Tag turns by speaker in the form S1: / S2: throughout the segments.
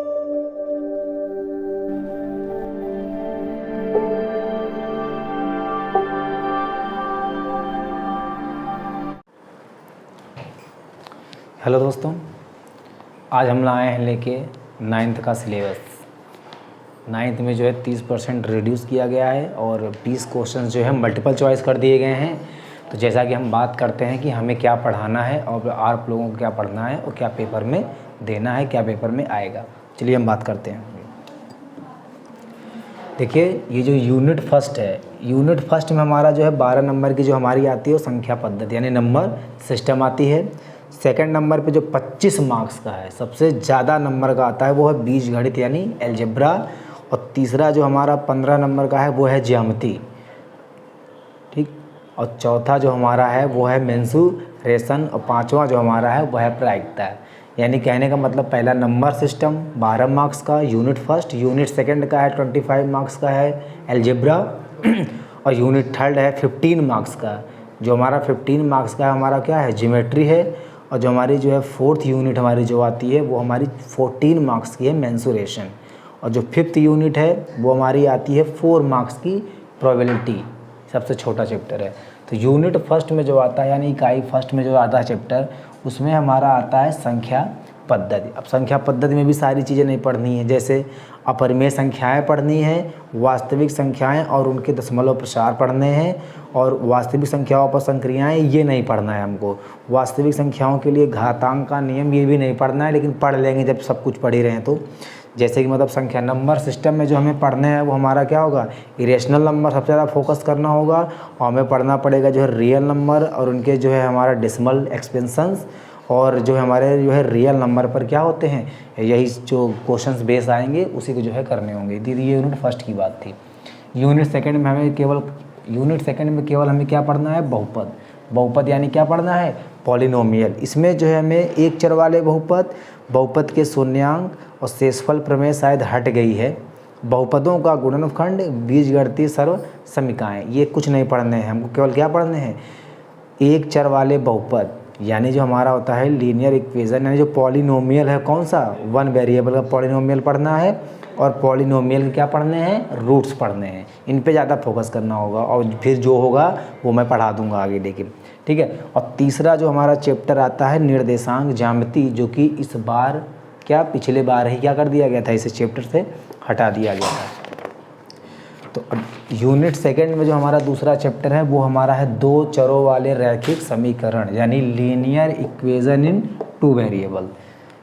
S1: Hello दोस्तों, आज हम लाए हैं लेके 9th का सिलेबस। 9th में जो है 30% रिड्यूस किया गया है और 20 क्वेश्चन जो है मल्टीपल चॉइस कर दिए गए हैं। तो जैसा कि हम बात करते हैं कि हमें क्या पढ़ाना है और आप लोगों को क्या पढ़ना है और क्या पेपर में देना है, क्या पेपर में आएगा, चलिए हम बात करते हैं। देखिए, ये जो यूनिट फर्स्ट है, यूनिट फर्स्ट में हमारा जो है 12 नंबर की जो हमारी आती है वो संख्या पद्धति यानी नंबर सिस्टम आती है। सेकंड नंबर पे जो 25 मार्क्स का है, सबसे ज़्यादा नंबर का आता है वो है बीजगणित यानी अलजेब्रा। और तीसरा जो हमारा 15 नंबर का है वो है ज्यामिति, ठीक। और चौथा जो हमारा है वो है मेंसुरेशन और पांचवा जो हमारा है वो है प्रायिकता। यानी कहने का मतलब पहला नंबर सिस्टम 12 मार्क्स का यूनिट फर्स्ट, यूनिट सेकंड का है 25 मार्क्स का है अलजेब्रा और यूनिट थर्ड है 15 मार्क्स का। जो हमारा 15 मार्क्स का है हमारा क्या है, ज्योमेट्री है। और जो हमारी जो है फोर्थ यूनिट हमारी जो आती है वो हमारी 14 मार्क्स की है मेंसुरेशन। और जो फिफ्थ यूनिट है वो हमारी आती है 4 मार्क्स की प्रोबेबिलिटी, सबसे छोटा चैप्टर है। तो यूनिट फर्स्ट में जो आता है यानी इकाई फर्स्ट में जो आता है चैप्टर, उसमें हमारा आता है संख्या पद्धति। अब संख्या पद्धति में भी सारी चीज़ें नहीं पढ़नी है, जैसे अपरिमेय संख्याएं पढ़नी है, वास्तविक संख्याएं और उनके दशमलव प्रसार पढ़ने हैं, और वास्तविक संख्याओं पर संक्रियाएं ये नहीं पढ़ना है हमको। वास्तविक संख्याओं के लिए घातांक का नियम ये भी नहीं पढ़ना है, लेकिन पढ़ लेंगे जब सब कुछ पढ़ ही रहे हैं तो। जैसे कि मतलब संख्या नंबर सिस्टम में जो हमें पढ़ने हैं वो हमारा क्या होगा, इरेशनल नंबर सबसे ज़्यादा फोकस करना होगा। और हमें पढ़ना पड़ेगा जो है रियल नंबर और उनके जो है हमारा डेसिमल एक्सपेंशंस, और जो हमारे जो है रियल नंबर पर क्या होते हैं, यही जो क्वेश्चंस बेस आएंगे उसी को जो है करने होंगे। दीदी ये यूनिट फर्स्ट की बात थी। यूनिट सेकंड में हमें केवल हमें क्या पढ़ना है, बहुपद। बहुपद यानी क्या पढ़ना है, पॉलिनोमियल। इसमें जो है हमें एक चर वाले बहुपद के शून्यांक और शेषफल प्रमेय शायद हट गई है। बहुपदों का गुणनखंड, बीजगणितीय सर्व समीकरण, ये कुछ नहीं पढ़ने हैं हमको। केवल क्या पढ़ने हैं, एक चर वाले बहुपद यानी जो हमारा होता है लीनियर इक्वेशन, यानी जो पॉलिनोमियल है कौन सा, 1 वेरिएबल का पॉलिनोमियल पढ़ना है। और पॉलिनोमियल क्या पढ़ने हैं, रूट्स पढ़ने हैं। इन पे ज़्यादा फोकस करना होगा और फिर जो होगा वो मैं पढ़ा दूंगा आगे, लेकिन ठीक है। और तीसरा जो हमारा चैप्टर आता है निर्देशांक ज्यामिति, जो कि इस बार क्या पिछले बार ही क्या कर दिया गया था, इसे चैप्टर से हटा दिया गया था। तो यूनिट सेकंड में जो हमारा दूसरा चैप्टर है वो हमारा है 2 चरों वाले रैखिक समीकरण यानी linear equation in 2 variable.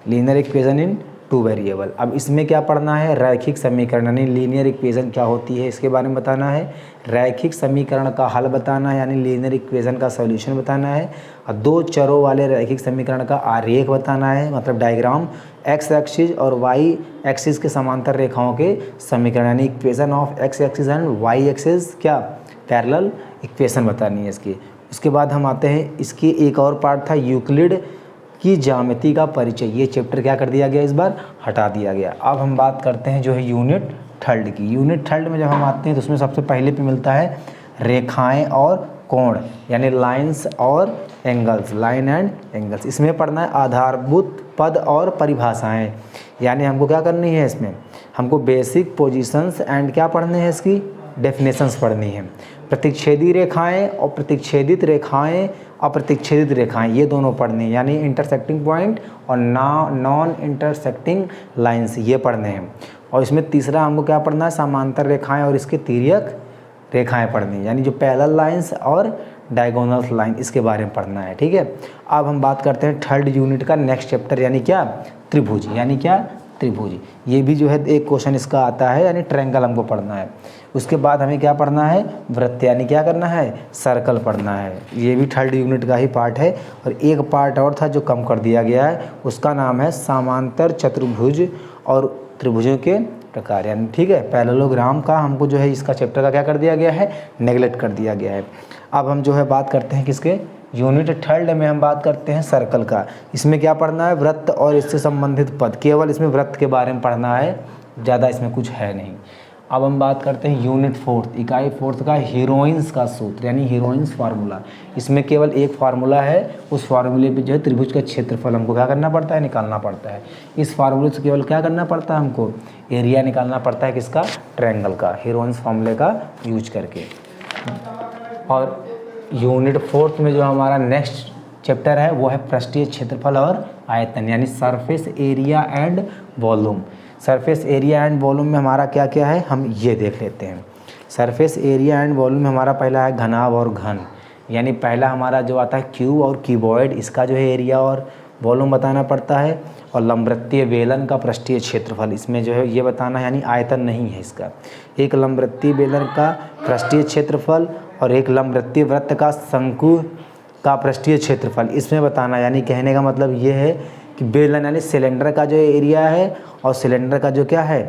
S1: Linear equation in 2 variable. अब इसमें क्या पढ़ना है, रैखिक समीकरण यानी लीनियर इक्वेशन क्या होती है इसके बारे में बताना है, रैखिक समीकरण का हल बताना है यानी लीनियर इक्वेशन का सॉल्यूशन बताना है, और 2 चरों वाले रैखिक समीकरण का आरेख बताना है, मतलब डायग्राम, एक्स एक्सिस और वाई एक्सिस के समांतर रेखाओं के समीकरण यानी equation of X axis and Y axis क्या पैरेलल इक्वेशन बतानी है इसकी। उसके बाद हम आते हैं, इसकी एक और पार्ट था यूक्लिड की ज्यामिति का परिचय। ये चैप्टर क्या कर दिया गया, इस बार हटा दिया गया। अब हम बात करते हैं जो है यूनिट थर्ड की। यूनिट थर्ड में जब हम आते हैं तो उसमें सबसे पहले पे मिलता है रेखाएं और कोण यानी लाइंस और एंगल्स, लाइन एंड एंगल्स। इसमें पढ़ना है आधारभूत पद और परिभाषाएं, यानी हमको क्या करनी है, इसमें हमको बेसिक पोजीशंस एंड क्या पढ़ने हैं, इसकी डेफिनेशंस पढ़नी है। प्रतिच्छेदी रेखाएं और प्रतिच्छेदित रेखाएं, अप्रतिच्छेदित रेखाएं, ये दोनों पढ़नी है, यानी इंटरसेक्टिंग पॉइंट और नॉन इंटरसेक्टिंग लाइंस, ये पढ़ने हैं। और इसमें तीसरा हमको क्या पढ़ना है, समांतर रेखाएं और इसके तिर्यक रेखाएं पढ़नी है, यानी जो पैरेलल लाइंस और डायगोनल लाइन, इसके बारे में पढ़ना है, ठीक है। अब हम बात करते हैं थर्ड यूनिट का नेक्स्ट चैप्टर, यानी क्या, त्रिभुज, यानी क्या, त्रिभुज। ये भी जो है एक क्वेश्चन इसका आता है, यानी ट्रायंगल हमको पढ़ना है। उसके बाद हमें क्या पढ़ना है, वृत्त, यानी क्या करना है, सर्कल पढ़ना है। ये भी थर्ड यूनिट का ही पार्ट है। और एक पार्ट और था जो कम कर दिया गया है, उसका नाम है समांतर चतुर्भुज और त्रिभुजों के प्रकार, यानी ठीक है, पैरेललोग्राम का हमको जो है इसका चैप्टर का क्या कर दिया गया है, नेगलेक्ट कर दिया गया है। अब हम जो है बात करते हैं किसके, यूनिट थर्ड में हम बात करते हैं सर्कल का। इसमें क्या पढ़ना है, वृत्त और इससे संबंधित पद, केवल इसमें वृत्त के बारे में पढ़ना है, ज़्यादा इसमें कुछ है नहीं। अब हम बात करते हैं यूनिट फोर्थ, इकाई फोर्थ का हीरोइंस का सूत्र यानी हीरोइंस फार्मूला। इसमें केवल एक फार्मूला है, उस फार्मूले पे जो है त्रिभुज का क्षेत्रफल हमको क्या करना पड़ता है, निकालना पड़ता है। इस फार्मूले से केवल क्या करना पड़ता है, हमको एरिया निकालना पड़ता है किसका, ट्रायंगल का, हीरोइंस फार्मूले का यूज करके। और यूनिट फोर्थ में जो हमारा नेक्स्ट चैप्टर है वो है पृष्ठीय क्षेत्रफल और आयतन यानी surface area and volume. Surface area and volume में हमारा क्या क्या है, हम ये देख लेते हैं। सरफेस एरिया एंड वॉल्यूम में हमारा पहला है घनाभ और घन, यानी पहला हमारा जो आता है क्यूब और क्यूबॉइड, इसका जो है एरिया और वॉल्यूम बताना पड़ता है। और लंबवृत्तीय बेलन का पृष्ठीय क्षेत्रफल, इसमें जो है ये बताना है, यानी आयतन नहीं है इसका। एक लंबवृत्तीय बेलन का पृष्ठीय क्षेत्रफल और एक लंबवृत्तीय वृत्त का शंकु का पृष्ठीय क्षेत्रफल, इसमें बताना, यानी कहने का मतलब ये है कि बेलन यानी सिलेंडर का जो एरिया है और सिलेंडर का जो क्या है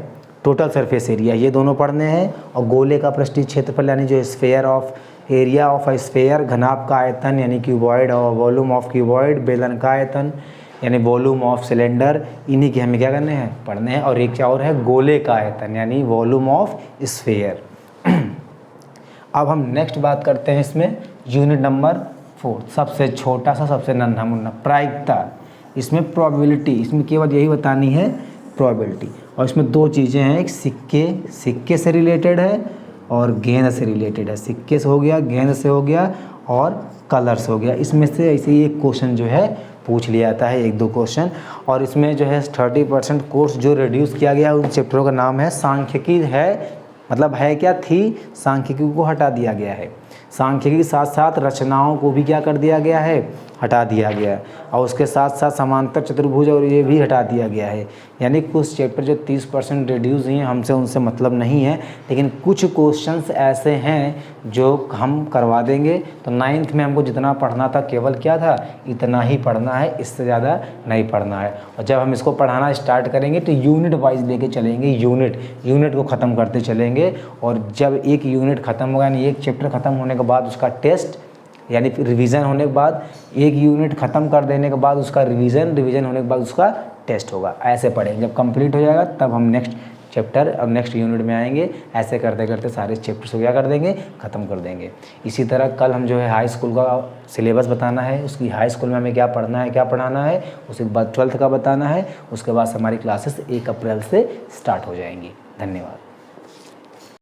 S1: टोटल सरफेस एरिया, ये दोनों पढ़ने हैं। और गोले का पृष्ठीय क्षेत्रफल यानी जो sphere of area of a sphere, घनाभ का आयतन यानी क्यूबॉइड और वॉल्यूम ऑफ क्यूबॉइड, बेलन का आयतन यानी वॉल्यूम ऑफ सिलेंडर, इन्हीं के हमें क्या करने हैं, पढ़ने हैं। और एक क्या और है, गोले का आयतन यानी वॉल्यूम ऑफ स्फेयर। अब हम नेक्स्ट बात करते हैं इसमें यूनिट नंबर 4, सबसे छोटा सा, सबसे नन्हा मुन्ना, प्रायिकता। इसमें प्रोबेबिलिटी, इसमें केवल यही बतानी है प्रोबेबिलिटी। और इसमें दो चीज़ें हैं, एक सिक्के से रिलेटेड है और गेंद से रिलेटेड है। सिक्के से हो गया, गेंद से हो गया और कलर से हो गया। इसमें से ऐसे ही एक क्वेश्चन जो है पूछ लिया जाता है, एक दो क्वेश्चन। और इसमें जो है 30% कोर्स जो रिड्यूस किया गया उन चैप्टरों का नाम है सांख्यिकी है, मतलब है क्या थी, सांख्यिकी को हटा दिया गया है। सांख्यिकी के साथ साथ रचनाओं को भी क्या कर दिया गया है, हटा दिया गया है। और उसके साथ साथ समांतर चतुर्भुज और ये भी हटा दिया गया है। यानी कुछ चैप्टर जो 30% रिड्यूस हुए हैं, हमसे उनसे मतलब नहीं है, लेकिन कुछ क्वेश्चंस ऐसे हैं जो हम करवा देंगे। तो 9th में हमको जितना पढ़ना था केवल क्या था, इतना ही पढ़ना है, इससे ज़्यादा नहीं पढ़ना है। और जब हम इसको पढ़ाना स्टार्ट करेंगे तो यूनिट वाइज लेके चलेंगे, यूनिट को ख़त्म करते चलेंगे। और जब एक यूनिट ख़त्म होगा यानी एक चैप्टर ख़त्म होने के बाद उसका टेस्ट यानी रिवीजन होने के बाद, एक यूनिट ख़त्म कर देने के बाद उसका रिवीजन होने के बाद उसका टेस्ट होगा। ऐसे पढ़ेंगे, जब कंप्लीट हो जाएगा तब हम नेक्स्ट चैप्टर और नेक्स्ट यूनिट में आएंगे। ऐसे करते करते सारे चैप्टर्स को क्या कर देंगे, ख़त्म कर देंगे। इसी तरह कल हम जो है हाई स्कूल का सिलेबस बताना है, उसकी हाई स्कूल में हमें क्या पढ़ना है, क्या पढ़ाना है, उसके बाद 12th का बताना है। उसके बाद हमारी क्लासेस 1 अप्रैल से स्टार्ट हो जाएंगी। धन्यवाद।